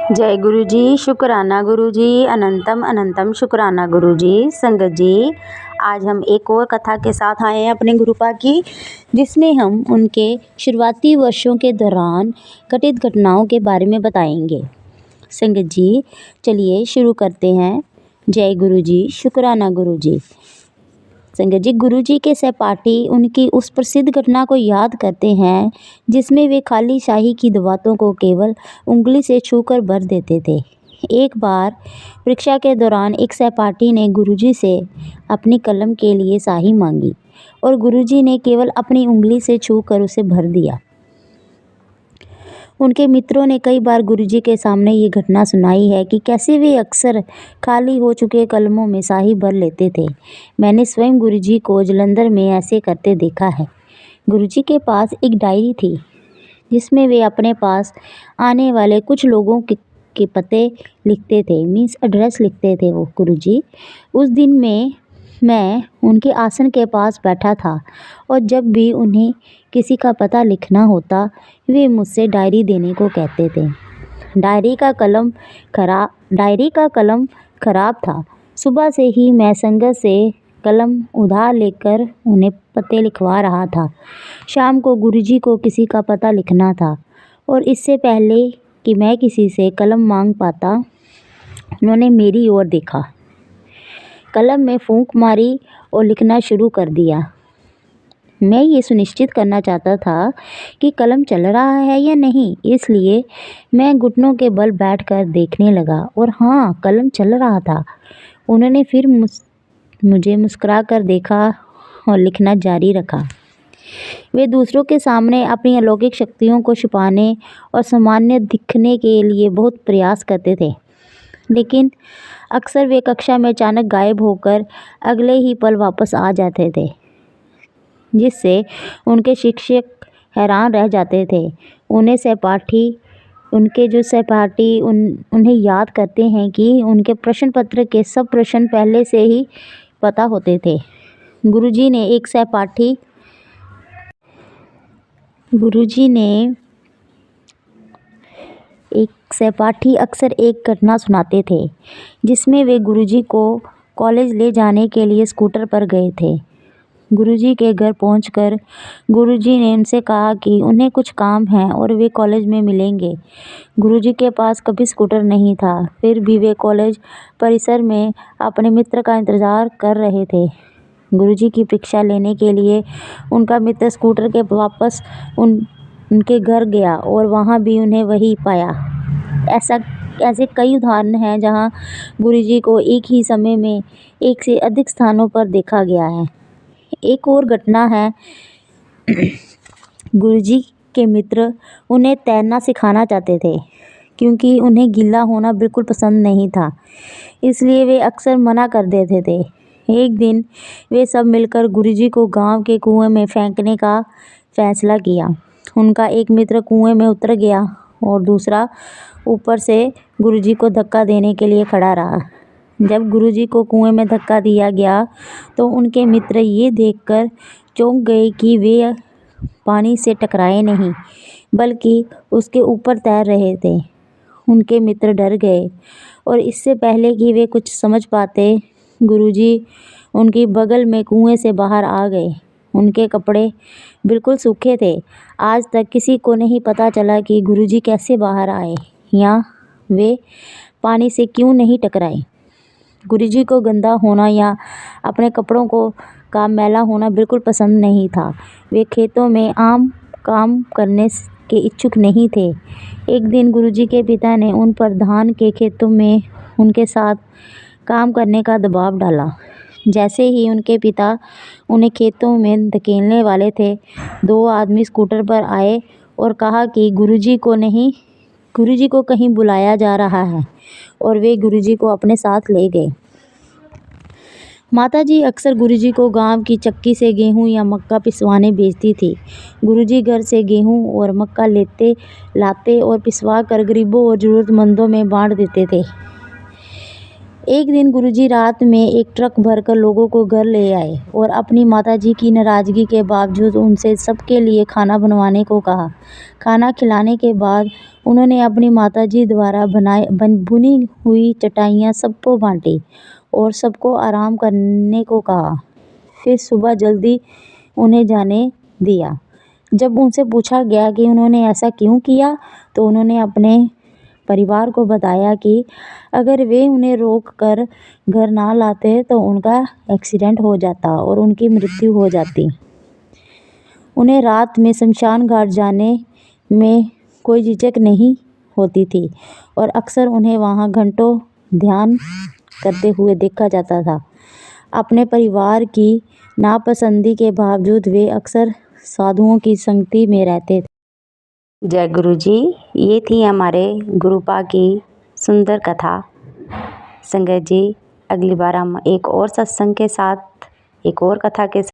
जय गुरु जी, शुक्राना गुरु जी, अनंतम अनंतम शुक्राना गुरु जी। संगत जी, आज हम एक और कथा के साथ आए हैं अपने गुरुपा की, जिसमें हम उनके शुरुआती वर्षों के दौरान घटित घटनाओं के बारे में बताएंगे। संगत जी, चलिए शुरू करते हैं। जय गुरु जी, शुक्राना गुरु जी। संगत जी, गुरु जी के सहपाठी उनकी उस प्रसिद्ध घटना को याद करते हैं जिसमें वे खाली शाही की दवातों को केवल उंगली से छूकर भर देते थे। एक बार परीक्षा के दौरान एक सहपाठी ने गुरुजी से अपनी कलम के लिए शाही मांगी और गुरुजी ने केवल अपनी उंगली से छूकर उसे भर दिया। उनके मित्रों ने कई बार गुरुजी के सामने ये घटना सुनाई है कि कैसे वे अक्सर खाली हो चुके कलमों में शाही भर लेते थे। मैंने स्वयं गुरुजी को जालंधर में ऐसे करते देखा है। गुरुजी के पास एक डायरी थी जिसमें वे अपने पास आने वाले कुछ लोगों के पते लिखते थे, मीन्स एड्रेस लिखते थे वो गुरुजी। उस दिन मैं उनके आसन के पास बैठा था और जब भी उन्हें किसी का पता लिखना होता वे मुझसे डायरी देने को कहते थे। डायरी का कलम खराब था। सुबह से ही मैं संगत से कलम उधार लेकर उन्हें पते लिखवा रहा था। शाम को गुरुजी को किसी का पता लिखना था और इससे पहले कि मैं किसी से कलम मांग पाता, उन्होंने मेरी ओर देखा, कलम में फूंक मारी और लिखना शुरू कर दिया। मैं ये सुनिश्चित करना चाहता था कि कलम चल रहा है या नहीं, इसलिए मैं घुटनों के बल बैठकर देखने लगा और हाँ, कलम चल रहा था। उन्होंने फिर मुझे मुस्कुरा कर देखा और लिखना जारी रखा। वे दूसरों के सामने अपनी अलौकिक शक्तियों को छुपाने और सामान्य दिखने के लिए बहुत प्रयास करते थे, लेकिन अक्सर वे कक्षा में अचानक गायब होकर अगले ही पल वापस आ जाते थे, जिससे उनके शिक्षक हैरान रह जाते थे। उनके जो सहपाठी उन्हें याद करते हैं कि उनके प्रश्न पत्र के सब प्रश्न पहले से ही पता होते थे। गुरुजी ने एक सहपाठी अक्सर एक घटना सुनाते थे जिसमें वे गुरुजी को कॉलेज ले जाने के लिए स्कूटर पर गए थे। गुरुजी के घर पहुंचकर गुरुजी ने उनसे कहा कि उन्हें कुछ काम है और वे कॉलेज में मिलेंगे। गुरुजी के पास कभी स्कूटर नहीं था, फिर भी वे कॉलेज परिसर में अपने मित्र का इंतज़ार कर रहे थे। गुरुजी की परीक्षा लेने के लिए उनका मित्र स्कूटर के वापस उनके घर गया और वहाँ भी उन्हें वही पाया। ऐसे कई उदाहरण हैं जहाँ गुरुजी को एक ही समय में एक से अधिक स्थानों पर देखा गया है। एक और घटना है, गुरुजी के मित्र उन्हें तैरना सिखाना चाहते थे क्योंकि उन्हें गीला होना बिल्कुल पसंद नहीं था, इसलिए वे अक्सर मना कर देते थे। एक दिन वे सब मिलकर गुरुजी को गांव के कुएं में फेंकने का फैसला किया। उनका एक मित्र कुएं में उतर गया और दूसरा ऊपर से गुरुजी को धक्का देने के लिए खड़ा रहा। जब गुरुजी को कुएं में धक्का दिया गया तो उनके मित्र ये देखकर चौंक गए कि वे पानी से टकराए नहीं बल्कि उसके ऊपर तैर रहे थे। उनके मित्र डर गए और इससे पहले कि वे कुछ समझ पाते, गुरुजी उनकी बगल में कुएं से बाहर आ गए। उनके कपड़े बिल्कुल सूखे थे। आज तक किसी को नहीं पता चला कि गुरुजी कैसे बाहर आए या वे पानी से क्यों नहीं टकराए। गुरुजी को गंदा होना या अपने कपड़ों का मैला होना बिल्कुल पसंद नहीं था। वे खेतों में आम काम करने के इच्छुक नहीं थे। एक दिन गुरुजी के पिता ने उन पर धान के खेतों में उनके साथ काम करने का दबाव डाला। जैसे ही उनके पिता उन्हें खेतों में धकेलने वाले थे, दो आदमी स्कूटर पर आए और कहा कि गुरुजी को कहीं बुलाया जा रहा है और वे गुरुजी को अपने साथ ले गए। माताजी अक्सर गुरुजी को गांव की चक्की से गेहूं या मक्का पिसवाने भेजती थी। गुरुजी घर से गेहूं और मक्का लाते और पिसवा कर गरीबों और ज़रूरतमंदों में बांट देते थे। एक दिन गुरुजी रात में एक ट्रक भरकर लोगों को घर ले आए और अपनी माताजी की नाराज़गी के बावजूद उनसे सबके लिए खाना बनवाने को कहा। खाना खिलाने के बाद उन्होंने अपनी माताजी द्वारा बुनी हुई चटाइयाँ सबको बांटी और सबको आराम करने को कहा। फिर सुबह जल्दी उन्हें जाने दिया। जब उनसे पूछा गया कि उन्होंने ऐसा क्यों किया, तो उन्होंने अपने परिवार को बताया कि अगर वे उन्हें रोक कर घर ना लाते तो उनका एक्सीडेंट हो जाता और उनकी मृत्यु हो जाती। उन्हें रात में शमशान घाट जाने में कोई झिझक नहीं होती थी और अक्सर उन्हें वहाँ घंटों ध्यान करते हुए देखा जाता था। अपने परिवार की नापसंदी के बावजूद वे अक्सर साधुओं की संगति में रहते थे। जय गुरु जी। ये थी हमारे गुरुपा की सुंदर कथा। संगत जी, अगली बार हम एक और सत्संग के साथ, एक और कथा के साथ